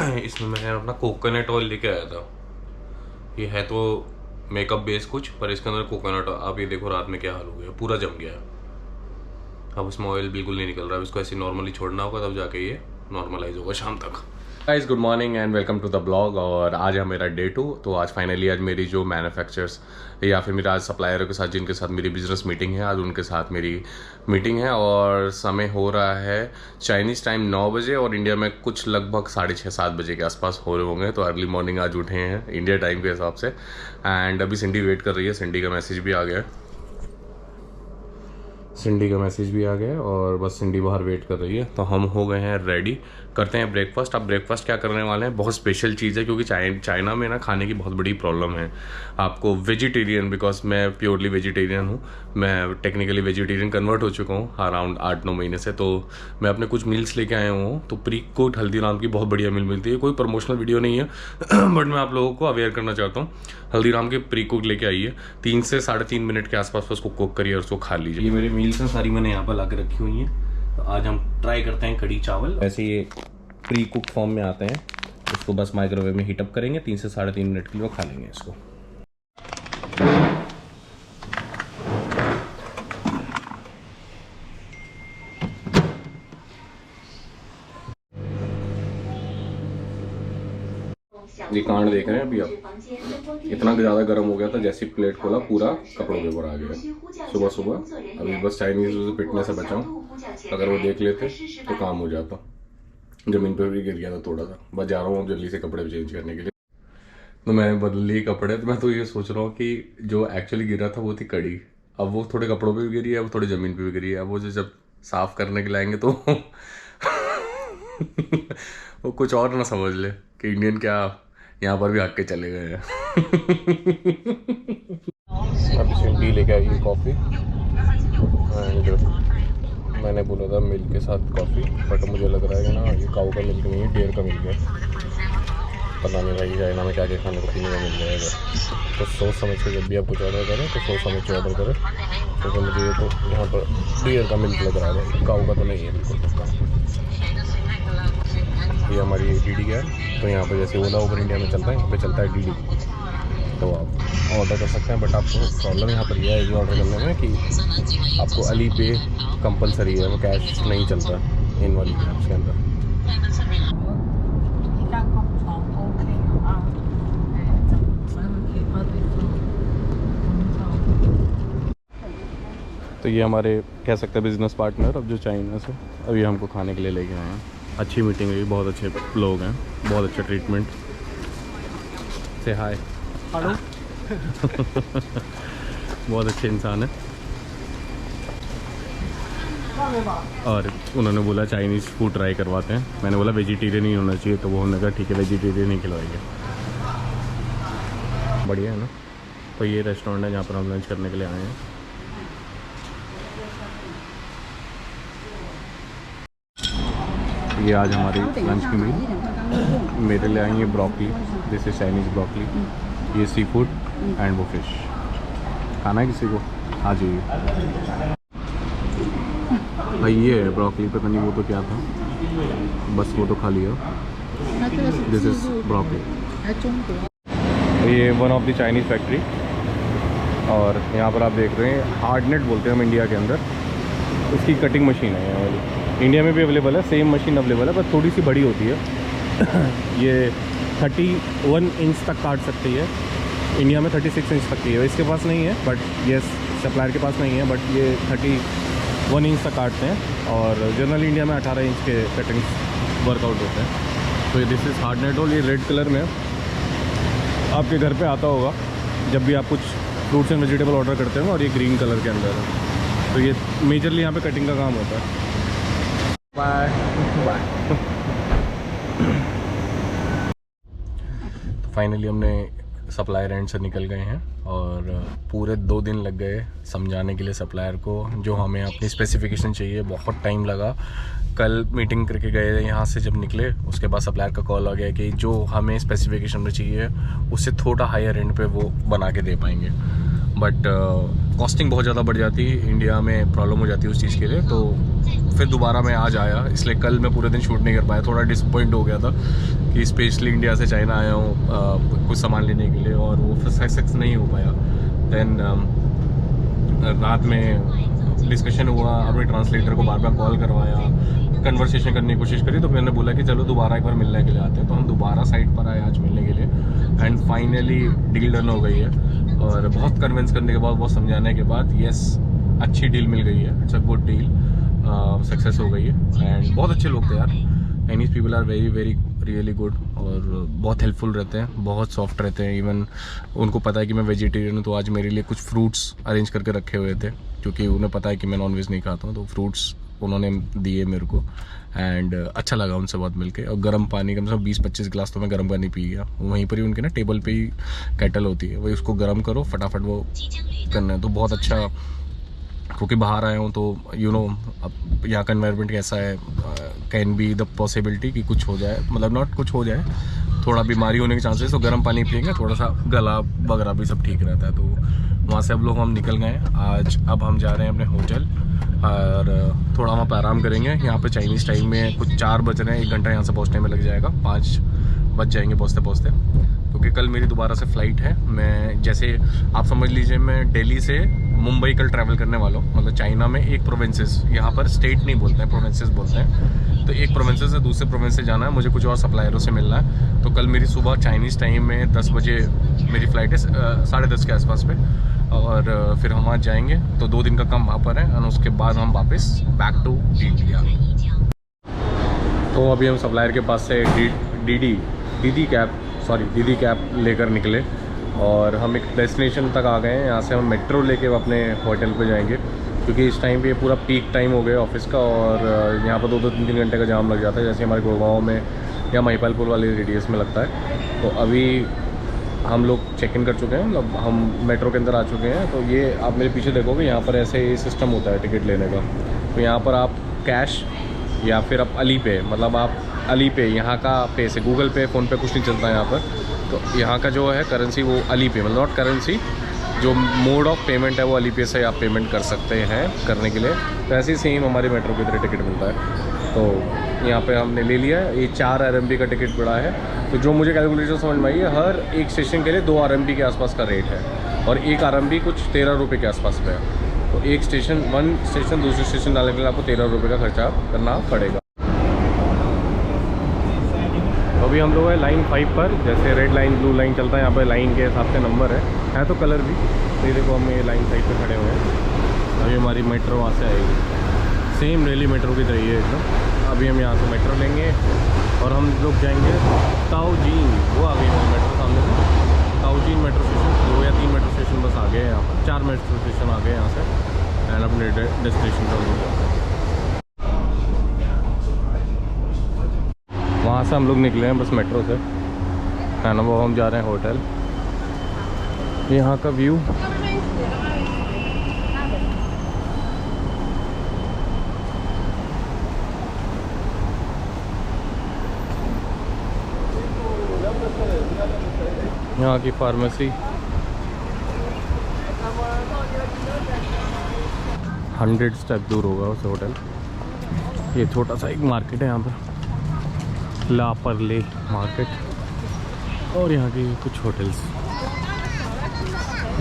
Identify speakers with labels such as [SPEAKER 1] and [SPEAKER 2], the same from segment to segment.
[SPEAKER 1] इसमें मैं अपना कोकोनट ऑयल लेके आया था। ये है तो मेकअप बेस कुछ, पर इसके अंदर कोकोनट, आप ये देखो रात में क्या हाल हो गया, पूरा जम गया है। अब इसमें ऑयल बिल्कुल नहीं निकल रहा है, इसको ऐसे नॉर्मली छोड़ना होगा तब जाके ये नॉर्मलाइज होगा शाम तक। Guys good morning and welcome to the blog. और आज है मेरा डे 2। तो आज फाइनली आज मेरी जो मैन्युफैक्चरर्स या फिर मेरे आज सप्लायरों के साथ जिनके साथ मेरी बिजनेस मीटिंग है, आज उनके साथ मेरी मीटिंग है। और समय हो रहा है चाइनीज़ टाइम 9 बजे और इंडिया में कुछ लगभग 6:30-7 बजे के आसपास हो रहे होंगे। तो अर्ली मॉर्निंग आज उठे हैं इंडिया टाइम के हिसाब से। एंड अभी सिंडी वेट कर रही है, सिंडी का मैसेज भी आ गया और बस सिंडी बाहर वेट कर रही है। तो हम हो गए हैं रेडी, करते हैं ब्रेकफास्ट। अब ब्रेकफास्ट क्या करने वाले हैं, बहुत स्पेशल चीज़ है क्योंकि चाइना में ना खाने की बहुत बड़ी प्रॉब्लम है। आपको वेजिटेरियन, बिकॉज मैं प्योरली वेजिटेरियन हूँ, मैं टेक्निकली वेजिटेरियन कन्वर्ट हो चुका हूँ अराउंड 8-9 महीने से। तो मैं अपने कुछ मील्स लेके आया हूँ। तो प्री कुक्ड हल्दीराम की बहुत बढ़िया मील मिलती है, कोई प्रमोशनल वीडियो नहीं है बट मैं आप लोगों को अवेयर करना चाहता हूँ। हल्दीराम की प्री कुक लेके आई है, 3 से 3.5 मिनट के आसपास उसको कुक करिए और उसको खा लीजिए। ये मेरे मील्स हैं, सारी मैंने यहाँ पर ला के रखी हुई हैं। तो आज हम ट्राई करते हैं कढ़ी चावल। वैसे ये प्री कुक फॉर्म में आते हैं, इसको बस माइक्रोवेव में हीटअप करेंगे, 3 से 3.5 मिनट के लिए खा लेंगे इसको। ये कांड देख रहे हैं अभी आप, इतना ज़्यादा गर्म हो गया था, जैसी प्लेट खोला पूरा कपड़ों के ऊपर आ गया सुबह सुबह। अभी बस चाइनीज पिटने से बचाऊं, अगर वो देख लेते तो काम हो जाता। ज़मीन पर भी गिर गया था थोड़ा सा। बस जा रहा हूँ जल्दी से कपड़े चेंज करने के लिए। तो मैंने बदल लिए कपड़े। तो मैं तो ये सोच रहा हूँ कि जो एक्चुअली गिरा था वो थी कड़ी, अब वो थोड़े कपड़ों पे भी गिरी है, वो थोड़ी ज़मीन पे भी गिरी है। अब वो जो जब साफ़ करने के लाएंगे तो वो कुछ और ना समझ ले कि इंडियन क्या यहाँ पर भी हक के चले गए हैं। अभी सिंडी लेके आई कॉफ़ी, एंड मैंने बोला था मिल्क के साथ कॉफ़ी, बट मुझे लग रहा है कि ना ये काऊ का मिल्क नहीं है, डेयर का मिल्क है। पता नहीं भाई चाइना में क्या क्या खाने को पीने का मिल जाएगा। तो सोच समझ के जब भी आप कुछ ऑर्डर करें तो सोच समझ के ऑर्डर करें, क्योंकि मुझे ये तो यहाँ पर डेयर का मिल्क लग रहा है, काऊ का तो नहीं है बिल्कुल पक्का। ये हमारी डीडी है, तो यहाँ पर जैसे ओला उबर इंडिया में चलता है, यहाँ पे चलता है डीडी। तो आप ऑर्डर कर सकते हैं, बट आपको प्रॉब्लम यहाँ पर यह है ऑर्डर करने में कि आपको अली पे कंपलसरी है, वो कैश नहीं चलता इन वाली ऐप्स के अंदर। तो ये हमारे कह सकते हैं बिजनेस पार्टनर, अब जो चाइना से अभी हमको खाने के लिए लेके आए हैं। अच्छी मीटिंग हुई, बहुत अच्छे लोग हैं, बहुत अच्छा ट्रीटमेंट। से हाय, हेलो। बहुत अच्छे इंसान है। और उन्होंने बोला चाइनीज़ फूड ट्राई करवाते हैं। मैंने बोला वेजिटेरियन ही होना चाहिए, तो वो उन्होंने कहा ठीक है वेजिटेरियन ही खिलवाएंगे। बढ़िया है ना। तो ये रेस्टोरेंट है जहाँ पर हम लंच करने के लिए आए हैं। ये आज हमारी लंच की मील। मेरे लिए आई है broccoli, this is Chinese broccoli, ये सी फूड एंड वो फिश। खाना है किसी को? हाँ जी भाई, ये है ब्रोकली, पता नहीं वो तो क्या था, बस वो तो खा लिया। This is broccoli. ये one of the Chinese factory, और यहाँ पर आप देख रहे हैं हार्डनेट बोलते हैं हम इंडिया के अंदर, उसकी कटिंग मशीन है यहाँ वाली। इंडिया में भी अवेलेबल है, सेम मशीन अवेलेबल है, बस थोड़ी सी बड़ी होती है। ये 31 इंच तक काट सकती है, इंडिया में 36 इंच तक की है। इसके पास नहीं है, बट ये सप्लायर के पास नहीं है, बट ये 31 इंच तक काटते हैं। और जनरली इंडिया में 18 इंच के कटिंग्स वर्कआउट होते हैं। तो ये दिस इज़ हार्डनेट रोल, ये रेड कलर में आपके घर पे आता होगा जब भी आप कुछ फ्रूट्स एंड वेजिटेबल ऑर्डर करते हो, और ये ग्रीन कलर के अंदर है। तो ये मेजरली यहाँ पे कटिंग का काम होता है। Bye bye. तो फाइनली हमने सप्लायर एंड से निकल गए हैं, और पूरे 2 दिन लग गए समझाने के लिए सप्लायर को जो हमें अपनी स्पेसिफिकेशन चाहिए। बहुत टाइम लगा। कल मीटिंग करके गए यहाँ से, जब निकले उसके बाद सप्लायर का कॉल आ गया कि जो हमें स्पेसिफिकेशन में चाहिए उससे थोड़ा हायर एंड पे वो बना के दे पाएंगे। बट कॉस्टिंग बहुत ज़्यादा बढ़ जाती है, इंडिया में प्रॉब्लम हो जाती है उस चीज़ के लिए। तो फिर दोबारा मैं आज आया, इसलिए कल मैं पूरे दिन शूट नहीं कर पाया, थोड़ा डिसअपॉइंट हो गया था कि स्पेशली इंडिया से चाइना आया हूँ कुछ सामान लेने के लिए, और वो फिर सक्सेस नहीं हो पाया। देन रात में डिस्कशन हुआ, अपने ट्रांसलेटर को बार बार कॉल करवाया, कन्वर्सेशन करने की कोशिश करी, तो मैंने बोला कि चलो दोबारा एक बार मिलने के लिए आते हैं। तो हम दोबारा साइट पर आए आज मिलने के लिए, एंड फाइनली डील डन हो गई है। और बहुत कन्विंस करने के बाद, बहुत समझाने के बाद, यस अच्छी डील मिल गई है, it's a good deal, success हो गई है। एंड बहुत अच्छे लोग थे यार, Chinese people are very very really good, और बहुत हेल्पफुल रहते हैं, बहुत सॉफ्ट रहते हैं। इवन उनको पता है कि मैं वेजिटेरियन हूँ, तो आज मेरे लिए कुछ फ्रूट्स अरेंज करके रखे हुए थे, क्योंकि उन्हें पता है कि मैं नॉनवेज नहीं खाता हूँ, तो फ्रूट्स उन्होंने दिए मेरे को। एंड अच्छा लगा उनसे बहुत मिलके। और गर्म पानी कम से कम 20-25 गिलास तो मैं गर्म पानी पी गया वहीं पर ही। उनके ना टेबल पे ही केटल होती है, वही उसको गर्म करो फटाफट वो करना है, तो बहुत अच्छा। क्योंकि बाहर आया हूँ तो यू नो अब यहाँ का एनवायरनमेंट कैसा है, कैन बी द पॉसिबिलिटी कि कुछ हो जाए, मतलब नॉट कुछ हो जाए, थोड़ा बीमारी होने के चांसेस, तो गर्म पानी पियेंगे, थोड़ा सा गला वगैरह भी सब ठीक रहता है। तो वहाँ से अब लोग हम निकल गए आज। अब हम जा रहे हैं अपने होटल, और थोड़ा वहाँ पर आराम करेंगे। यहाँ पे चाइनीज़ टाइम में कुछ 4 बज रहे हैं, 1 घंटा यहाँ से पहुँचने में लग जाएगा, 5 बज जाएंगे पहुँचते पहुँचते, क्योंकि कल मेरी दोबारा से फ़्लाइट है। मैं जैसे आप समझ लीजिए, मैं दिल्ली से मुंबई कल ट्रैवल करने वाला हूँ। मतलब चाइना में एक प्रोविंसेस, यहाँ पर स्टेट नहीं बोलते हैं, प्रोविंसेस बोलते हैं। तो एक प्रोविंसेस से दूसरे प्रोविंस से जाना है, मुझे कुछ और सप्लायरों से मिलना है। तो कल मेरी सुबह चाइनीज़ टाइम में 10 बजे मेरी फ़्लाइट है, 10:30 के आसपास पे, और फिर हम वहाँ जाएंगे। तो 2 दिन का काम वहाँ पर है, और उसके बाद हम वापस बैक टू इंडिया। तो अभी हम सप्लायर के पास से दीदी कैब लेकर निकले, और हम एक डेस्टिनेशन तक आ गए हैं। यहाँ से हम मेट्रो लेके अपने होटल पे जाएंगे, क्योंकि इस टाइम पे पूरा पीक टाइम हो गया ऑफिस का, और यहाँ पर 2-3 घंटे का जाम लग जाता है, जैसे हमारे गुड़गांव में या महिपालपुर वाले रेडियस में लगता है। तो अभी हम लोग चेक इन कर चुके हैं, मतलब हम मेट्रो के अंदर आ चुके हैं। तो ये आप मेरे पीछे देखोगे, यहाँ पर ऐसे ही सिस्टम होता है टिकट लेने का। तो यहाँ पर आप कैश या फिर आप अली पे, मतलब आप अली पे, यहाँ का पे से, गूगल पे, फ़ोन पे कुछ नहीं चलता है यहाँ पर। तो यहाँ का जो है करेंसी वो अली पे, मतलब नॉट करेंसी, जो मोड ऑफ पेमेंट है वो अली पे से आप पेमेंट कर सकते हैं करने के लिए। तो ऐसे ही सेम हमारे मेट्रो की तरह टिकट मिलता है। तो यहाँ पे हमने ले लिया है, ये 4 RMB का टिकट पड़ा है। तो जो मुझे कैलकुलेशन समझ में आई है, हर एक स्टेशन के लिए 2 RMB के आसपास का रेट है, और 1 RMB कुछ 13 रुपये के आसपास पे है। तो एक स्टेशन दूसरे स्टेशन डालने के लिए आपको 13 रुपये का खर्चा करना पड़ेगा। अभी हम लोग हैं लाइन 5 पर, जैसे रेड लाइन ब्लू लाइन चलता है, यहाँ पर लाइन के हिसाब से नंबर है तो कलर भी। तो ये देखो हम ये लाइन 5 पे खड़े हुए हैं। अभी हमारी मेट्रो वहाँ से आएगी, सेम दिल्ली मेट्रो की तरह है एकदम। अभी हम यहाँ से मेट्रो लेंगे, और हम लोग जाएंगे ताओजीन, वो आ गई हमारी मेट्रो सामने से, ताओजीन मेट्रो स्टेशन। 2 या 3 मेट्रो स्टेशन बस आ गए हैं, यहाँ पर 4 मेट्रो स्टेशन आ गए यहाँ से, एंड अपने डेस्टिनेशन पर लोग जाते हैं। वहाँ से हम लोग निकले हैं बस मेट्रो से, है ना। वो हम जा रहे हैं होटल। यहाँ का व्यू यहाँ की फार्मेसी 100 स्टेप दूर होगा उस होटल। ये छोटा सा एक मार्केट है यहाँ पर, ला परले मार्केट, और यहाँ की कुछ होटल्स।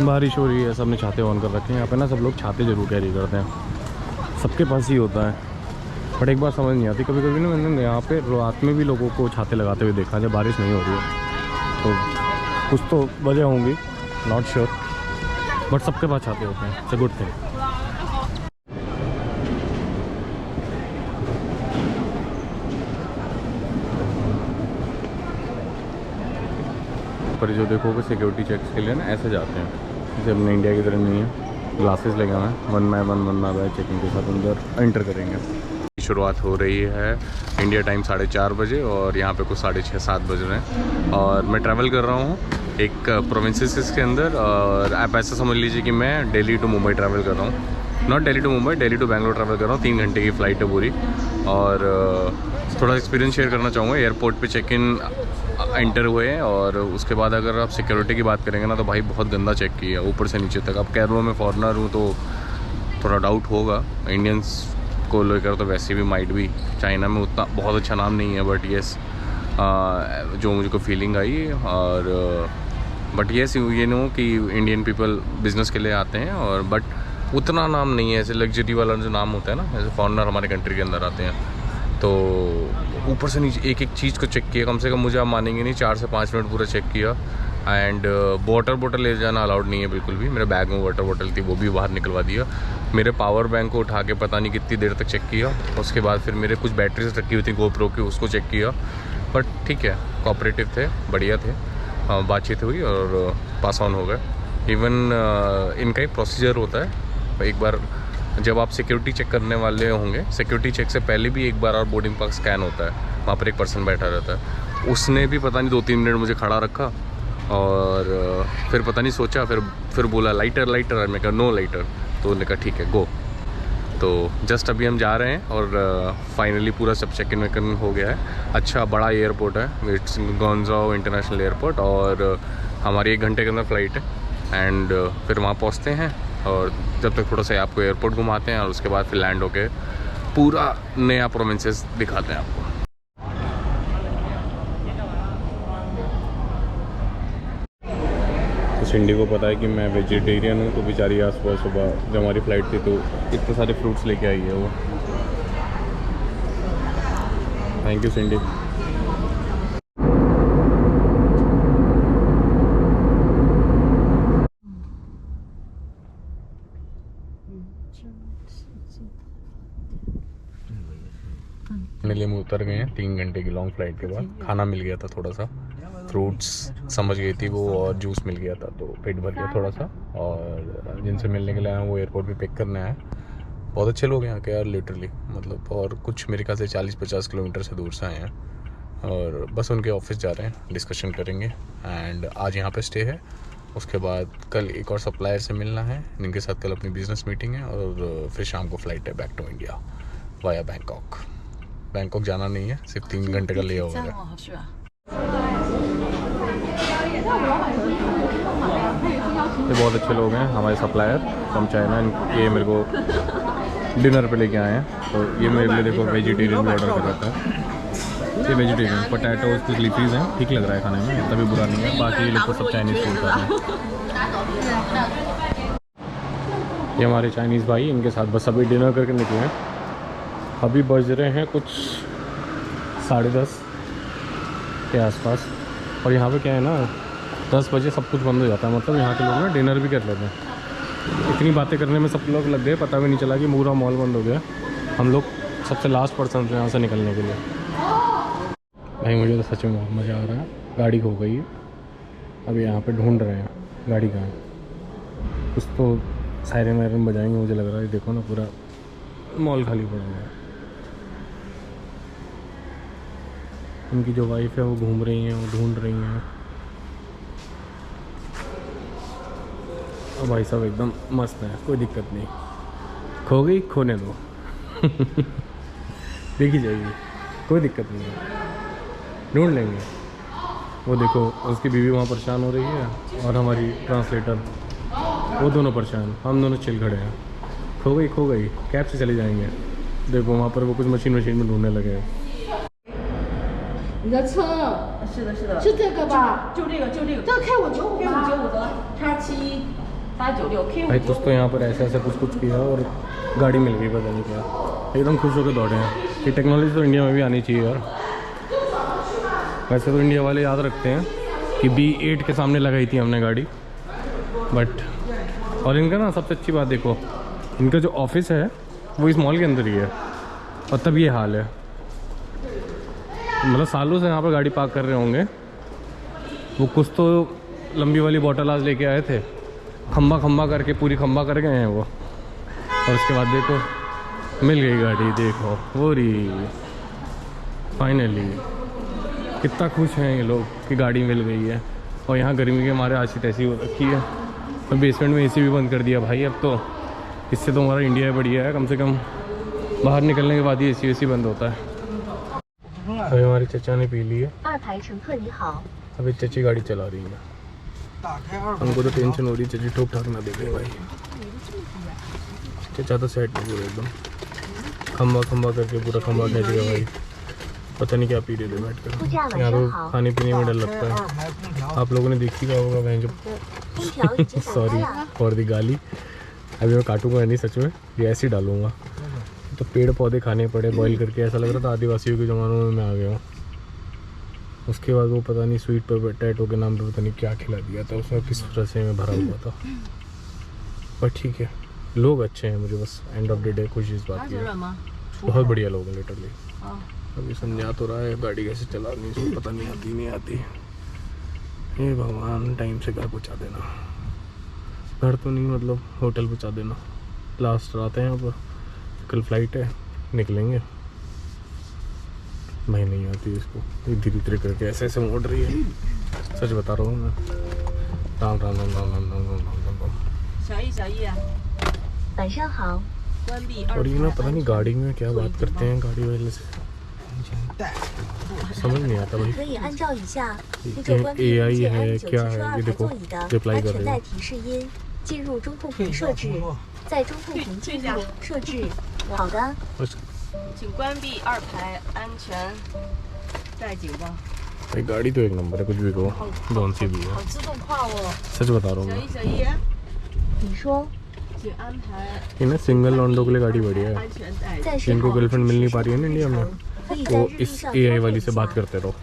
[SPEAKER 1] बारिश हो रही है, सब ने छाते ऑन कर रखे हैं यहाँ पे ना। सब लोग छाते जरूर कैरी करते हैं, सबके पास ही होता है। बट एक बार समझ नहीं आती, कभी कभी ना मैंने यहाँ पे रात में भी लोगों को छाते लगाते हुए देखा जब बारिश नहीं हो रही है। तो कुछ तो वजह होंगी, नॉट श्योर, बट सबके पास छाते होते हैं। It's a good thing. पर जो देखोगे सिक्योरिटी चेक्स के लिए ना ऐसे जाते हैं, जैसे अपने इंडिया की तरह नहीं है। ग्लासेस लगे हुए हैं, 1 बाय 1 चेकिंग के साथ अंदर एंटर करेंगे। शुरुआत हो रही है इंडिया टाइम 4:30 बजे, और यहाँ पे कुछ 6:30-7 बज रहे हैं। और मैं ट्रैवल कर रहा हूँ एक प्रोविंसेस के अंदर, और आप ऐसा समझ लीजिए कि मैं दिल्ली टू मुंबई ट्रैवल कर रहा हूँ। Not Delhi to Mumbai, Delhi to Bangalore travel कर रहा हूँ। 3 घंटे की फ़्लाइट है पूरी। और थोड़ा एक्सपीरियंस शेयर करना चाहूँगा। एयरपोर्ट पे चेक इन एंटर हुए हैं। और उसके बाद अगर आप सिक्योरिटी की बात करेंगे ना तो भाई बहुत गंदा चेक किया ऊपर से नीचे तक। अब कह रहा हूँ मैं फॉरनर हूँ तो थोड़ा डाउट होगा, इंडियंस को लेकर तो वैसे भी माइट भी चाइना में उतना बहुत अच्छा नाम नहीं है, बट येस जो मुझको फीलिंग आई। और बट येस ये नो कि इंडियन पीपल बिज़नेस के लिए आते हैं, और बट उतना नाम नहीं है ऐसे लग्जरी वाला जो नाम होता है ना, जैसे फॉरनर हमारे कंट्री के अंदर आते हैं। तो ऊपर से नीचे एक एक चीज़ को चेक किया, कम से कम मुझे आप मानेंगे नहीं 4 से 5 मिनट पूरा चेक किया। एंड वाटर बोतल ले जाना अलाउड नहीं है बिल्कुल भी। मेरे बैग में वाटर बोतल थी, वो भी बाहर निकलवा दिया। मेरे पावर बैंक को उठा के पता नहीं कितनी देर तक चेक किया। उसके बाद फिर मेरे कुछ बैटरीज रखी हुई थी गोप्रो की, उसको चेक किया। बट ठीक है, कोऑपरेटिव थे, बढ़िया थे, बातचीत हुई और पास ऑन हो गए। इवन इनका एक प्रोसीजर होता है, एक बार जब आप सिक्योरिटी चेक करने वाले होंगे, सिक्योरिटी चेक से पहले भी एक बार और बोर्डिंग पास स्कैन होता है, वहाँ पर एक पर्सन बैठा रहता है। उसने भी पता नहीं 2-3 मिनट मुझे खड़ा रखा, और फिर पता नहीं सोचा, फिर बोला लाइटर लाइटर, मैं कहा नो लाइटर, तो उन्होंने कहा ठीक है गो। तो जस्ट अभी हम जा रहे हैं और फाइनली पूरा सब चेक इन वेकन हो गया है। अच्छा बड़ा एयरपोर्ट है, इट्स गोंजाओ इंटरनेशनल एयरपोर्ट, और हमारी 1 घंटे के अंदर फ़्लाइट है। एंड फिर वहाँ पहुँचते हैं, और जब तक थोड़ा सा आपको एयरपोर्ट घुमाते हैं, और उसके बाद फिर लैंड होके पूरा नया प्रोविंसेस दिखाते हैं आपको। तो सिंडी को पता है कि मैं वेजिटेरियन हूँ, तो बेचारी आज सुबह जब हमारी फ़्लाइट थी तो इतने सारे फ्रूट्स लेके आई है वो। Thank you सिंडी। फाइनली हम उतर गए हैं 3 घंटे की लॉन्ग फ्लाइट के बाद। खाना मिल गया था, थोड़ा सा फ्रूट्स समझ गई थी वो, और जूस मिल गया था, तो पेट भर गया थोड़ा सा। और जिनसे मिलने के लिए आया वो एयरपोर्ट पे पिक करने आया। बहुत अच्छे लोग हैं यहाँ के यार, लिटरली मतलब। और कुछ मेरे ख्याल से 40-50 किलोमीटर से दूर से आए हैं, और बस उनके ऑफिस जा रहे हैं, डिस्कशन करेंगे। एंड आज यहाँ पे स्टे है, उसके बाद कल एक और सप्लायर से मिलना है, इनके साथ कल अपनी बिजनेस मीटिंग है, और फिर शाम को फ़्लाइट है back to India via Bangkok. Bangkok जाना नहीं है, सिर्फ 3 घंटे का ले ओवर है। ये बहुत अच्छे लोग हैं हमारे सप्लायर फ्रॉम चाइना। ये मेरे को डिनर पे लेके आए हैं, तो ये मेरे लिए देखो वेजिटेरियन भी ऑर्डर कर रखा है। ये वेजिटेरियन पोटैटोज कुछ लीफीज हैं, ठीक लग रहा है खाने में, इतना भी बुरा नहीं है। बाकी ये लोग तो सब चाइनीज़ फूड खाते हैं। ये हमारे चाइनीज़ भाई, इनके साथ बस अभी डिनर करके निकले हैं। अभी बज रहे हैं कुछ 10:30 के आसपास, और यहाँ पे क्या है ना 10 बजे सब कुछ बंद हो जाता है। मतलब यहाँ के लोग ना डिनर भी कर लेते हैं। इतनी बातें करने में सब लोग लग गए, पता भी नहीं चला कि पूरा मॉल बंद हो गया। हम लोग सबसे लास्ट पर्सन थे यहाँ से निकलने के लिए। भाई मुझे तो सच में बहुत मज़ा आ रहा है। गाड़ी खो गई है, अभी यहाँ पे ढूंढ रहे हैं गाड़ी कहाँ है। कुछ तो सायरन वायरन बजाएंगे मुझे लग रहा है। देखो ना पूरा मॉल खाली पड़ा हुआ है। उनकी जो वाइफ है वो घूम रही हैं, वो ढूंढ रही हैं। और भाई साहब एकदम मस्त है, कोई दिक्कत नहीं। खो गई, खोने दो देखी जाएगी, कोई दिक्कत नहीं है, ढूंढ लेंगे। वो देखो उसकी बीवी वहाँ परेशान हो रही है, और हमारी ट्रांसलेटर, वो दोनों परेशान, हम दोनों चिल खड़े हैं। खो गई कैब से चले जाएंगे। देखो वहाँ पर वो कुछ मशीन में ढूंढने लगे हैं।
[SPEAKER 2] 你的车是的，是的，是这个吧？就这个，这个 K5995的，8796
[SPEAKER 1] भाई दोस्तों यहाँ पर ऐसे कुछ किया और गाड़ी मिल गई, पता नहीं क्या। एकदम खुश होकर दौड़े हैं कि टेक्नोलॉजी तो इंडिया में भी आनी चाहिए यार। वैसे तो इंडिया वाले याद रखते हैं कि B8 के सामने लगाई थी हमने गाड़ी, बट और इनका ना सबसे अच्छी बात देखो, इनका जो ऑफिस है वो इस मॉल के अंदर ही है, और तब ये हाल है। मतलब सालों से यहाँ पर गाड़ी पार्क कर रहे होंगे। वो कुछ तो लंबी वाली बॉटल आज लेके आए थे, खम्बा करके पूरी खम्बा कर गए हैं वो। और उसके बाद देखो मिल गई गाड़ी, देखो वो रही फाइनली। कितना खुश हैं ये लोग कि गाड़ी मिल गई है। और यहाँ गर्मी के मारे आशी तैसी हो रखी है, और बेसमेंट में AC भी बंद कर दिया भाई। अब तो इससे तो हमारा इंडिया बढ़िया है, कम से कम बाहर निकलने के बाद ही AC बंद होता है। अभी हमारी चचा ने पी ली है, अभी चची गाड़ी चला रही है। हमको तो टेंशन हो रही है चची ठोक ठाक ना दे दे भाई। चचा तो सेट है पूरा एकदम, खम्बा खम्बा करके पूरा खम्बा खींच गया भाई। पता नहीं क्या पी रहे थे बैठ कर। यहाँ तो खाने पीने में डर लगता है, आप लोगों ने देखी क्या होगा बहन जो सॉरी फॉर दी गाली। अभी मैं काटूंगा नहीं सच में, ये ऐसे ही डालूंगा। तो पेड़ पौधे खाने पड़े बॉईल करके, ऐसा लग रहा था आदिवासियों के ज़मानों में मैं आ गया हूँ। उसके बाद वो पता नहीं स्वीट पोटैटो के नाम पे पता नहीं क्या खिला दिया था, उसमें किस तरह से मैं भरा हुआ था। पर ठीक है, लोग अच्छे हैं, मुझे बस एंड ऑफ द डे खुशी इस बात की है, बहुत बढ़िया लोग हैं लिटरली। अभी समझा तो रहा है गाड़ी कैसे चलानी, इसको पता नहीं आती नहीं आती। हे भगवान टाइम से घर पहुँचा देना, घर तो नहीं मतलब होटल पहुँचा देना। लास्ट रात है यहाँ पर, कल फ्लाइट है, निकलेंगे। मैं नहीं आती इसको, धीरे धीरे करके ऐसे ऐसे मोड़ रही है, सच बता रहा हूँ मैं। राम राम राम राम राम राम राम राम। और ये ना पता नहीं गाड़ी में क्या बात करते हैं गाड़ी वाले से, समझ नहीं आता भाई। AI है क्या है ये देखो, रिप्लाई कर रहे हैं। भाई गाड़ी तो एक नंबर है, कुछ भी कहो, कौन सी भी है, सच बता रहा हूँ मैं। ये ना सिंगल लॉन्डो के लिए गाड़ी बढ़िया है, जिनको गर्लफ्रेंड मिल नहीं पा रही है ना इंडिया में, वो इस AI वाली से बात करते रहो।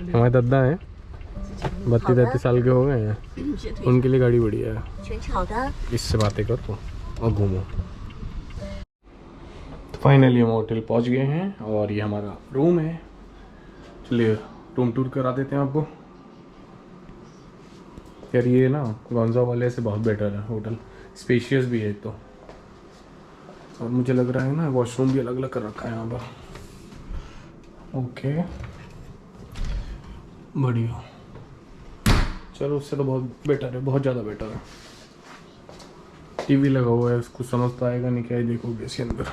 [SPEAKER 1] हमारे दादा हैं 32-33 साल के हो गए हैं, उनके लिए गाड़ी बढ़िया है, इससे बातें करो और घूमो। फाइनली हम होटल पहुंच गए हैं और ये हमारा रूम है। चलिए रूम टूर करा देते हैं आपको। यार ये ना गोंजा वाले से बहुत बेटर है होटल, स्पेशियस भी है एक तो, और मुझे लग रहा है ना वॉशरूम भी अलग अलग कर रखा है यहाँ पर। ओके बढ़िया, चलो उससे तो बहुत बेटर है, बहुत ज़्यादा बेटर है। टीवी लगा हुआ है, उसको समझ तो आएगा नहीं क्या है देखोगे इसके अंदर।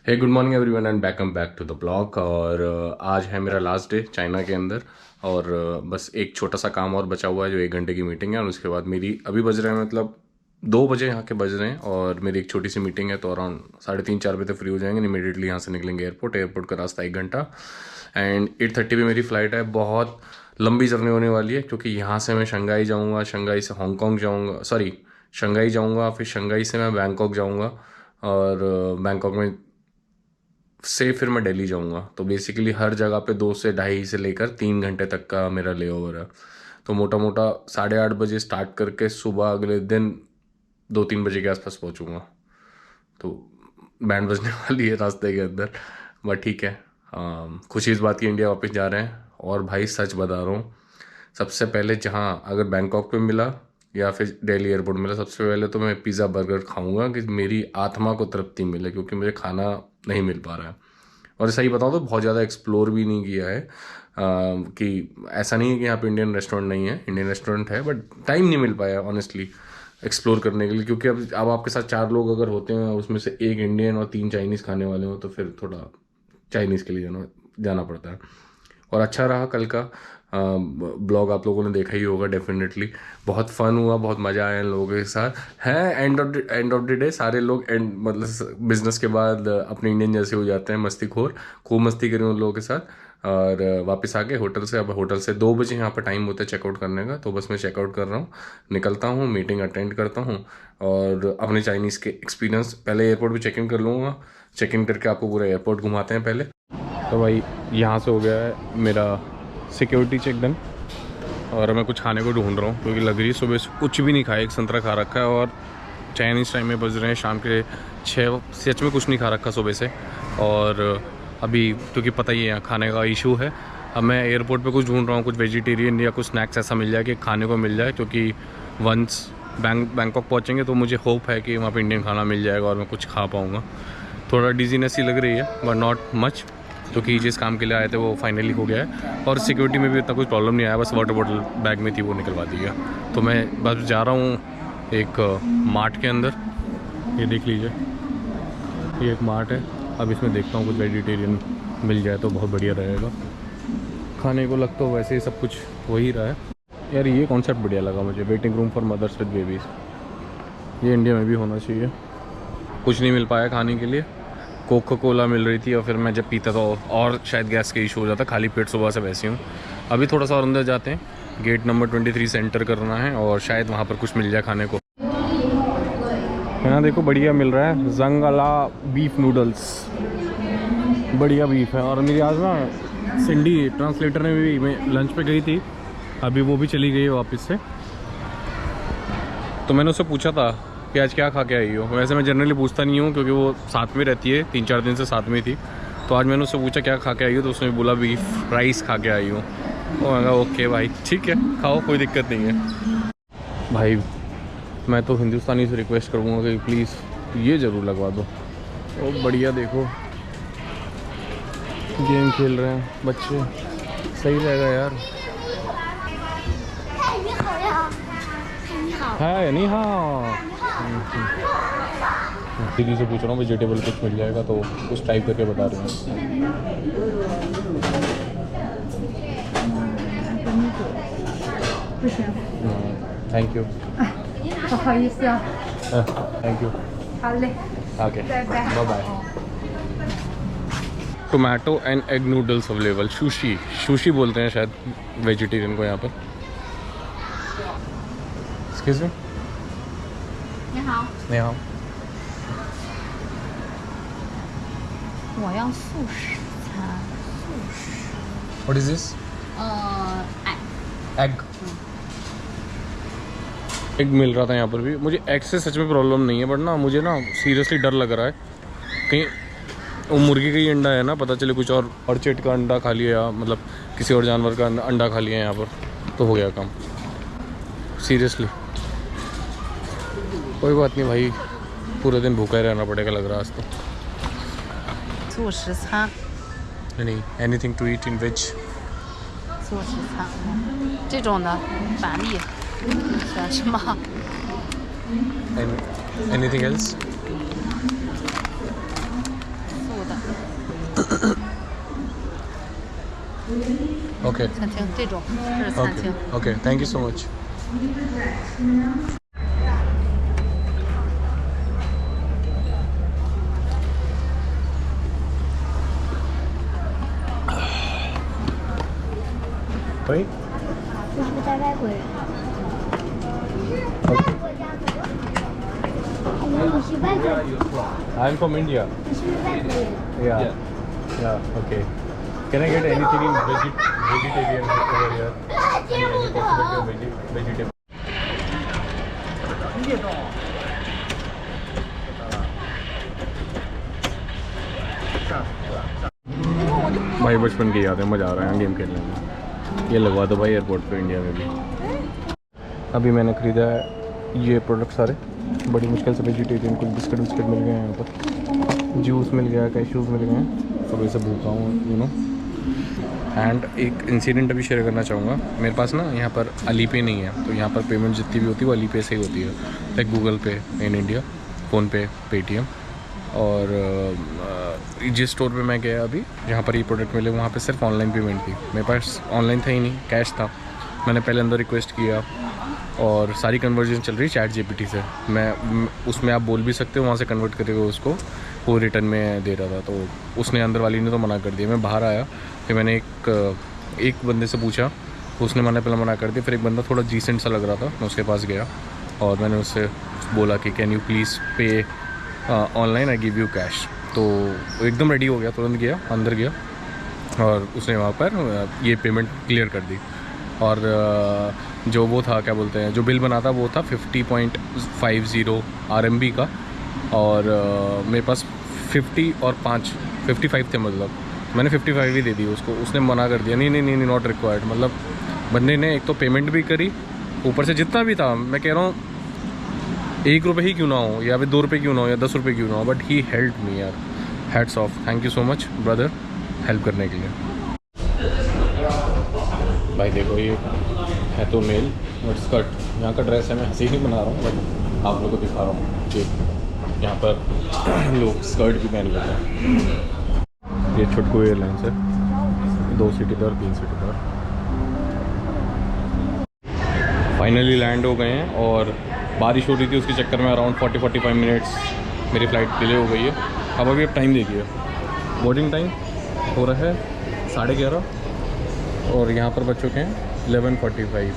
[SPEAKER 1] Hey good morning everyone and welcome back to the blog. और आज है मेरा लास्ट डे चाइना के अंदर, और बस एक छोटा सा काम और बचा हुआ है जो 1 घंटे की मीटिंग है, और उसके बाद मेरी अभी बज रहे हैं मतलब 2 बजे यहाँ के बज रहे हैं, और मेरी एक छोटी सी मीटिंग है, तो अराउंड 3:30-4 बजे तक फ्री हो जाएंगे। इमीडिएटली यहाँ से निकलेंगे एयरपोर्ट का रास्ता 1 घंटा, एंड 8:30 पे मेरी फ़्लाइट है। बहुत लंबी जर्नी होने वाली है, क्योंकि यहाँ से मैं शंघाई जाऊँगा, शंघाई से हांगकॉन्ग जाऊँगा, सॉरी शंघाई जाऊँगा, फिर शंघाई से मैं बैंकॉक जाऊँगा, और बैंकॉक में से फिर मैं दिल्ली जाऊँगा। तो बेसिकली हर जगह पे 2 से ढाई से लेकर 3 घंटे तक का मेरा ले ओवर है। तो मोटा मोटा 8:30 बजे स्टार्ट करके सुबह अगले दिन 2-3 बजे के आसपास पहुँचूँगा। तो बैंड बजने वाली है रास्ते के अंदर, बट ठीक है। खुशी इस बात की इंडिया वापस जा रहे हैं, और भाई सच बता रहा हूँ, सबसे पहले जहाँ अगर बैंकॉक पे मिला या फिर दिल्ली एयरपोर्ट मिला, सबसे पहले तो मैं पिज़्ज़ा बर्गर खाऊंगा कि मेरी आत्मा को तृप्ति मिले, क्योंकि मुझे खाना नहीं मिल पा रहा है। और सही बताऊँ तो बहुत ज़्यादा एक्सप्लोर भी नहीं किया है, कि ऐसा नहीं है कि यहाँ पे इंडियन रेस्टोरेंट नहीं है, इंडियन रेस्टोरेंट है, बट टाइम नहीं मिल पाया ऑनेस्टली एक्सप्लोर करने के लिए। क्योंकि अब आपके साथ 4 लोग अगर होते हैं, उसमें से 1 इंडियन और 3 चाइनीज़ खाने वाले हो, तो फिर थोड़ा चाइनीज़ के लिए जाना पड़ता है। और अच्छा रहा कल का ब्लॉग, आप लोगों ने देखा ही होगा डेफिनेटली। बहुत फन हुआ, बहुत मज़ा आया इन लोगों के साथ। है एंड ऑफ ड डे सारे लोग मतलब बिजनेस के बाद अपने इंडियन जैसे हो जाते हैं, मस्तीखोर, खूब मस्ती करें उन लोगों के साथ। और वापस आ गए होटल से। अब होटल से 2 बजे यहाँ पर टाइम होता है चेकआउट करने का, तो बस मैं चेकआउट कर रहा हूँ, निकलता हूँ, मीटिंग अटेंड करता हूँ, और अपने चाइनीज़ के एक्सपीरियंस पहले एयरपोर्ट पर चेक इन कर लूँगा। चेक इन करके आपको पूरा एयरपोर्ट घुमाते हैं पहले। तो भाई यहाँ से हो गया है मेरा सिक्योरिटी चेक डन, और मैं कुछ खाने को ढूंढ रहा हूँ, क्योंकि लग रही है सुबह से कुछ भी नहीं खाया, एक संतरा खा रखा है, और चाइनीज़ टाइम में बज रहे हैं शाम के 6। सच में कुछ नहीं खा रखा सुबह से। और अभी क्योंकि पता ही है यहाँ खाने का इशू है, अब मैं एयरपोर्ट पे कुछ ढूंढ रहा हूँ, कुछ वेजिटेरियन या कुछ स्नैक्स ऐसा मिल जाए कि खाने को मिल जाए, क्योंकि वंस बैंकॉक पहुँचेंगे तो मुझे होप है कि वहाँ पर इंडियन खाना मिल जाएगा और मैं कुछ खा पाऊँगा। थोड़ा डिजीनेस ही लग रही है, बट नॉट मच, क्योंकि जिस काम के लिए आए थे वो फाइनली हो गया है, और सिक्योरिटी में भी इतना कुछ प्रॉब्लम नहीं आया, बस वाटर बॉटल बैग में थी वो निकलवा दी गया। तो मैं बस जा रहा हूँ एक मार्ट के अंदर, ये देख लीजिए, ये एक मार्ट है, अब इसमें देखता हूँ कुछ वेजिटेरियन मिल जाए तो बहुत बढ़िया रहेगा। खाने को लग तो वैसे ही सब कुछ वही रहा है यार। ये कॉन्सेप्ट बढ़िया लगा मुझे, waiting room for mothers with babies. ये इंडिया में भी होना चाहिए। कुछ नहीं मिल पाया खाने के लिए, कोका कोला मिल रही थी और फिर मैं जब पीता था और शायद गैस का इशू हो जाता। खाली पेट सुबह से वैसे हूँ। अभी थोड़ा सा और अंदर जाते हैं, गेट नंबर 23 से एंटर करना है और शायद वहाँ पर कुछ मिल जाए खाने को। यहाँ देखो बढ़िया मिल रहा है, जंगला बीफ नूडल्स, बढ़िया बीफ है। और मेरी आज ना सिंडी ट्रांसलेटर ने भी, मैं लंच पे गई थी, अभी वो भी चली गई वापस से। तो मैंने उससे पूछा था कि आज क्या खा के आई हो। वैसे मैं जनरली पूछता नहीं हूँ क्योंकि वो साथ में रहती है, 3-4 दिन से साथ में थी। तो आज मैंने उससे पूछा क्या खा के आई हो, तो उसने बोला बीफ राइस खा के आई हूँ। तो मैं कहा ओके भाई ठीक है, खाओ, कोई दिक्कत नहीं है। भाई मैं तो हिंदुस्तानी से रिक्वेस्ट करूँगा कि प्लीज़ ये ज़रूर लगवा दो। ओ बढ़िया, देखो गेम खेल रहे हैं बच्चे, सही रहेगा यार। है नहीं, हाँ दीदी से पूछ रहा हूँ वेजिटेबल कुछ मिल जाएगा तो कुछ टाइप करके बता रहे हैं। Thank you.
[SPEAKER 2] 不好意思啊。
[SPEAKER 1] thank you.
[SPEAKER 2] 好嘞。
[SPEAKER 1] okay bye bye. Tomato and egg noodles available. Sushi, sushi बोलते हैं शायद वेजिटेरियन को यहाँ पर। Excuse me.
[SPEAKER 2] 你好，
[SPEAKER 1] नहीं हाँ,
[SPEAKER 2] 我要素食餐。
[SPEAKER 1] what is this?
[SPEAKER 2] 哎，
[SPEAKER 1] egg. Egg मिल रहा था यहाँ पर भी। मुझे एग से सच में प्रॉब्लम नहीं है, बट ना मुझे ना सीरियसली डर लग रहा है कहीं वो मुर्गी का ही अंडा है ना, पता चले कुछ और चेट का अंडा खा लिया, मतलब किसी और जानवर का अंडा खा लिया यहाँ पर तो हो गया काम। सीरियसली कोई बात नहीं भाई, पूरे दिन भूखा ही रहना पड़ेगा लग रहा है आज तो।
[SPEAKER 2] 素食餐，
[SPEAKER 1] नहीं, anything to eat in veg.
[SPEAKER 2] 素食餐，这种的板栗，选什么？
[SPEAKER 1] anything else?
[SPEAKER 2] 素的，
[SPEAKER 1] okay
[SPEAKER 2] 餐厅这种，这是餐
[SPEAKER 1] okay
[SPEAKER 2] 厅。
[SPEAKER 1] okay, thank you so much. भाई
[SPEAKER 3] 我是不是在外国人？你是外国人？
[SPEAKER 1] I am from India.
[SPEAKER 3] 你是不是外国人？
[SPEAKER 1] Yeah, okay. Can I get anything in vegetarian over here? Any possibility of vegetable? भाई बचपन की याद है, मज़ा आ रहा है game खेलने में। ये लगवा दो भाई एयरपोर्ट पे इंडिया में भी। अभी मैंने ख़रीदा है ये प्रोडक्ट सारे, बड़ी मुश्किल से वेजिटेरियन कुछ बिस्किट मिल गए हैं यहाँ पर, जूस मिल गया, कैशूज़ मिल गए हैं। सुबह से भूखा हूँ यू नो। एंड एक इंसिडेंट अभी शेयर करना चाहूँगा। मेरे पास ना यहाँ पर अलीपे नहीं है, तो यहाँ पर पेमेंट जितनी भी होती है वो अलीपे से ही होती है, लाइक गूगल पे इन इंडिया, फ़ोनपे, पेटीएम। और जिस स्टोर पे मैं गया अभी जहाँ पर ये प्रोडक्ट मिले वहाँ पे सिर्फ ऑनलाइन पेमेंट थी। मेरे पास ऑनलाइन था ही नहीं, कैश था। मैंने पहले अंदर रिक्वेस्ट किया और सारी कन्वर्जन चल रही चैट जीपीटी से। मैं उसमें आप बोल भी सकते हो, वहाँ से कन्वर्ट करके उसको वो रिटर्न में दे रहा था। तो उसने अंदर वाली ने तो मना कर दिया। मैं बाहर आया, फिर मैंने एक बंदे से पूछा, उसने पहले मना कर दिया। फिर एक बंदा थोड़ा डिसेंट सा लग रहा था, मैं उसके पास गया और मैंने उससे बोला कि कैन यू प्लीज़ पे online, I give you cash. तो एकदम रेडी हो गया, तुरंत गया, अंदर गया और उसने वहाँ पर ये पेमेंट क्लियर कर दी। और जो वो था, क्या बोलते हैं, जो बिल बना था वो था 50.50 RMB का, और मेरे पास 50 और 5 55 थे। मतलब मैंने 55 ही दे दी उसको। उसने मना कर दिया, नहीं नॉट रिक्वायर्ड। मतलब बंदे ने एक तो पेमेंट भी करी, ऊपर से जितना भी था, मैं कह रहा हूँ 1 रुपये ही क्यों ना हो, या फिर 2 रुपये क्यों ना हो, या 10 रुपये क्यों ना हो, बट ही हेल्प मी यार। Hats off, thank you so much brother help करने के लिए। भाई देखो ये है तो मेल और स्कर्ट, यहाँ का ड्रेस है, मैं हंसी नहीं बना रहा हूँ बट आप लोगों को दिखा रहा हूँ। जी यहाँ पर लोग स्कर्ट भी पहन लेते हैं। ये छुटकू एयरलाइंस है, 2 सीटर 3 सीटर। फाइनली लैंड हो गए हैं और बारिश हो रही थी, उसके चक्कर में अराउंड 40-45 मिनट्स मेरी फ़्लाइट डिले हो गई है। अब टाइम देखिए, बोर्डिंग टाइम हो रहा है 11:30 और यहाँ पर बच चुके हैं 11:45।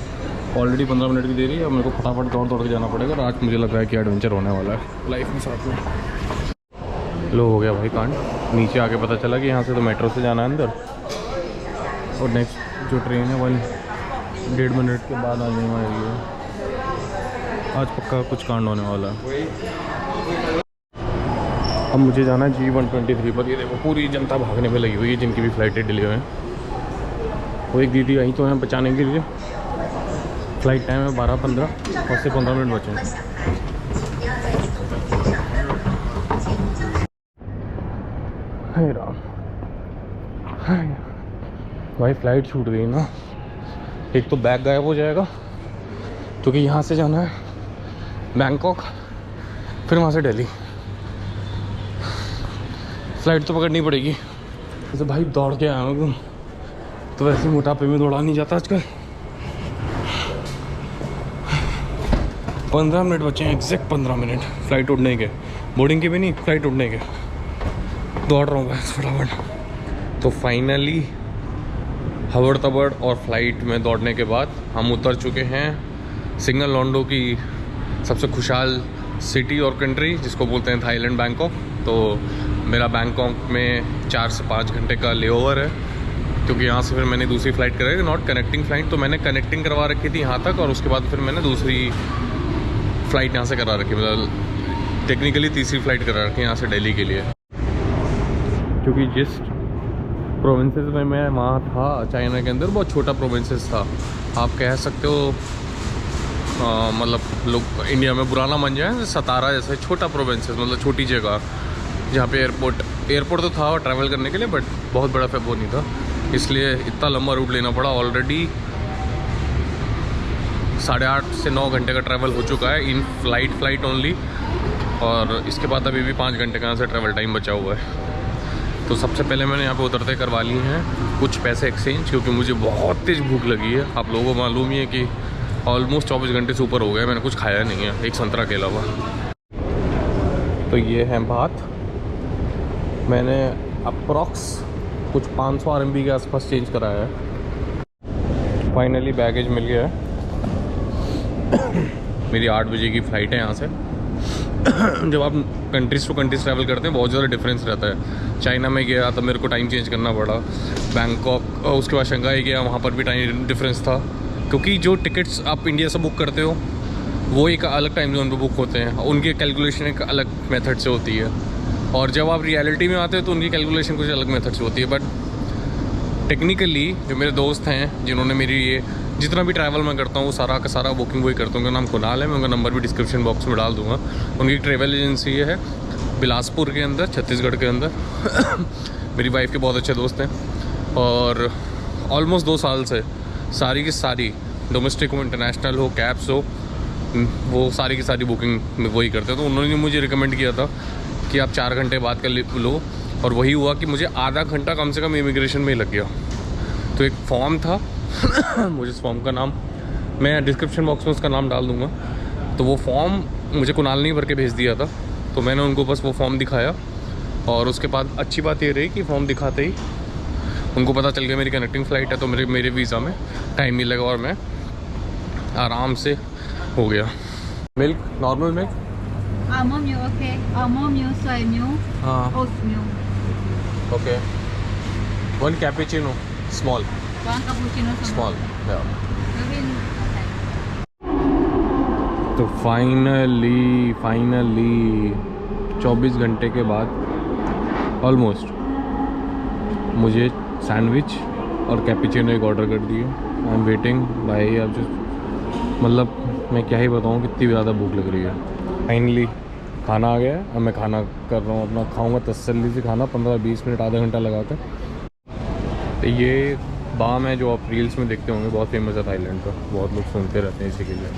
[SPEAKER 1] ऑलरेडी 15 मिनट की देरी है। अब मेरे को फटाफट दौड़ के जाना पड़ेगा और आज मुझे लग रहा है कि एडवेंचर होने वाला है लाइफ में साथ में। लो हो गया भाई कांड। नीचे आके पता चला कि यहाँ से तो मेट्रो से जाना है अंदर और नेक्स्ट जो ट्रेन है 1.5 मिनट के बाद आने वाली है। आज पक्का कुछ कांड होने वाला है। अब मुझे जाना है G123 पर। ये देखो पूरी जनता भागने में लगी हुई है जिनकी भी फ़्लाइटें डिले हुए हैं। वो एक दीदी आई तो हैं बचाने के लिए। फ़्लाइट टाइम है 12:15 और से 15 मिनट बचे हैं। हाय राम, हाय भाई फ़्लाइट छूट गई ना। एक तो बैग गायब हो जाएगा क्योंकि यहाँ से जाना है बैंकॉक, फिर वहाँ से दिल्ली। फ़्लाइट तो पकड़नी पड़ेगी। जैसे भाई दौड़ के आया हूँ तो वैसे मोटापे में दौड़ा नहीं जाता आजकल। 15 मिनट बचे हैं, एग्जैक्ट 15 मिनट फ़्लाइट उड़ने के। बोर्डिंग के भी नहीं, फ़्लाइट उड़ने के। दौड़ रहा हूँ बस फटाफट। तो फाइनली हबड़ तबड़ और फ्लाइट में दौड़ने के बाद हम उतर चुके हैं सिंगल लॉन्डो की सबसे खुशहाल सिटी और कंट्री, जिसको बोलते हैं थाईलैंड, बैंकॉक। तो मेरा बैंकॉक में 4 से 5 घंटे का लेओवर है क्योंकि यहाँ से फिर मैंने दूसरी फ़्लाइट कराई, नॉट कनेक्टिंग फ़्लाइट। तो मैंने कनेक्टिंग करवा रखी थी यहाँ तक और उसके बाद फिर मैंने दूसरी फ़्लाइट यहाँ से करा रखी, मतलब टेक्निकली तीसरी फ़्लाइट करा रखी यहाँ से दिल्ली के लिए। क्योंकि जिस प्रोविंसेस में मैं वहाँ था चाइना के अंदर, बहुत छोटा प्रोविंसेस था। आप कह सकते हो मतलब लोग इंडिया में बुरा ना मान जाए, सतारा जैसे छोटा प्रोविंसेस, मतलब छोटी जगह जहाँ पे एयरपोर्ट तो था ट्रैवल करने के लिए, बट बहुत बड़ा वो नहीं था, इसलिए इतना लंबा रूट लेना पड़ा। ऑलरेडी 8.5 से 9 घंटे का ट्रैवल हो चुका है इन फ्लाइट ओनली, और इसके बाद अभी भी 5 घंटे का यहाँ से ट्रैवल टाइम बचा हुआ है। तो सबसे पहले मैंने यहाँ पे उतरते करवा ली हैं कुछ पैसे एक्सचेंज, क्योंकि मुझे बहुत तेज़ भूख लगी है। आप लोगों को मालूम ही है कि ऑलमोस्ट 24 घंटे से ऊपर हो गए मैंने कुछ खाया नहीं है, एक संतरा के अलावा। तो ये है बात, मैंने अप्रॉक्स कुछ 500 RMB के आसपास चेंज कराया है। फाइनली बैगेज मिल गया है। मेरी 8 बजे की फ़्लाइट है यहाँ से। जब आप कंट्रीज़ टू कंट्रीज़ ट्रैवल करते हैं बहुत ज़्यादा डिफरेंस रहता है। चाइना में गया तो मेरे को टाइम चेंज करना पड़ा, बैंकॉक, उसके बाद शंघाई गया, वहाँ पर भी टाइम डिफरेंस था, क्योंकि जो टिकट्स आप इंडिया से बुक करते हो वो एक अलग टाइम जोन पे बुक होते हैं, उनकी कैलकुलेशन एक अलग मेथड से होती है, और जब आप रियलिटी में आते हो तो उनकी कैलकुलेशन कुछ अलग मेथड से होती है। बट टेक्निकली जो मेरे दोस्त हैं जिन्होंने मेरी ये जितना भी ट्रैवल मैं करता हूँ वो सारा का सारा बुकिंग वही करता हूँ। उनका नाम कुणाल है, मैं उनका नंबर भी डिस्क्रिप्शन बॉक्स में डाल दूँगा। उनकी ट्रैवल एजेंसी है बिलासपुर के अंदर, छत्तीसगढ़ के अंदर। मेरी वाइफ के बहुत अच्छे दोस्त हैं और ऑलमोस्ट 2 साल से सारी की सारी डोमेस्टिक हो, इंटरनेशनल हो, कैब्स हो, वो सारी की सारी बुकिंग वही करते हैं। तो उन्होंने मुझे रिकमेंड किया था कि आप 4 घंटे बाद कर लो, और वही हुआ कि मुझे आधा घंटा कम से कम इमिग्रेशन में ही लग गया। तो एक फॉर्म था मुझे इस फॉर्म का नाम मैं डिस्क्रिप्शन बॉक्स में उसका नाम डाल दूँगा। तो वो फॉर्म मुझे कुणाल ने भर के भेज दिया था, तो मैंने उनको बस वो फॉर्म दिखाया, और उसके बाद अच्छी बात ये रही कि फॉर्म दिखाते ही उनको पता चल गया मेरी कनेक्टिंग फ़्लाइट है, तो मेरे वीज़ा में टाइम नहीं लगा और मैं आराम से हो गया। Milk, normal milk,
[SPEAKER 4] almond milk, okay. Almond milk, soy milk, oat milk.
[SPEAKER 1] Okay, 1 cappuccino small,
[SPEAKER 4] 1 cappuccino
[SPEAKER 1] small.
[SPEAKER 4] Gawin.
[SPEAKER 1] तो फाइनली 24 घंटे के बाद ऑलमोस्ट मुझे सैंडविच और कैपेचिनो एक ऑर्डर कर दिए। आई एम वेटिंग भाई। अब जो मतलब मैं क्या ही बताऊँ, कितनी ज़्यादा भूख लग रही है। फाइनली खाना आ गया है, अब मैं खाना कर रहा हूँ अपना, खाऊंगा तसल्ली से खाना 15-20 मिनट आधा घंटा लगा कर। तो ये बाम है जो आप रील्स में देखते होंगे, बहुत फेमस है थाईलैंड का, बहुत लोग सुनते रहते हैं इसी के लिए।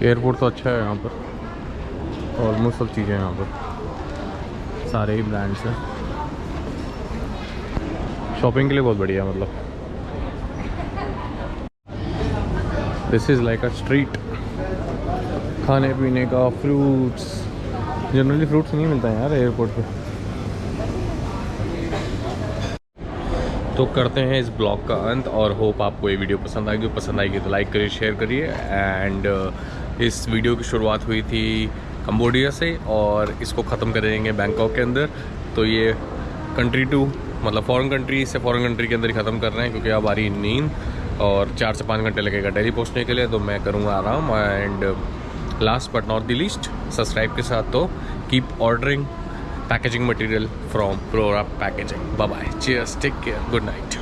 [SPEAKER 1] एयरपोर्ट तो अच्छा है यहाँ पर। ऑलमोस्ट सब चीज़ें यहाँ पर, सारे ही ब्रांड्स हैं। शॉपिंग के लिए बहुत बढ़िया मतलब। This is like a street, खाने पीने का, फ्रूट्स। जनरली फ्रूट्स नहीं मिलता है यार एयरपोर्ट पे। तो करते हैं इस ब्लॉग का अंत, और होप आपको ये वीडियो पसंद आएगी। पसंद आएगी तो लाइक करिए, शेयर करिए। एंड इस वीडियो की शुरुआत हुई थी कंबोडिया से, और इसको ख़त्म करेंगे बैंकॉक के अंदर। तो ये कंट्री टू मतलब फॉरेन कंट्री से फॉरेन कंट्री के अंदर ही ख़त्म कर रहे हैं, क्योंकि अब आ रही नींद और 4 से 5 घंटे लगेगा दिल्ली पहुंचने के लिए। तो मैं करूँगा आराम। And last but not the least, subscribe के साथ तो keep ordering packaging material from Prora packaging. Bye bye, cheers, take care, good night.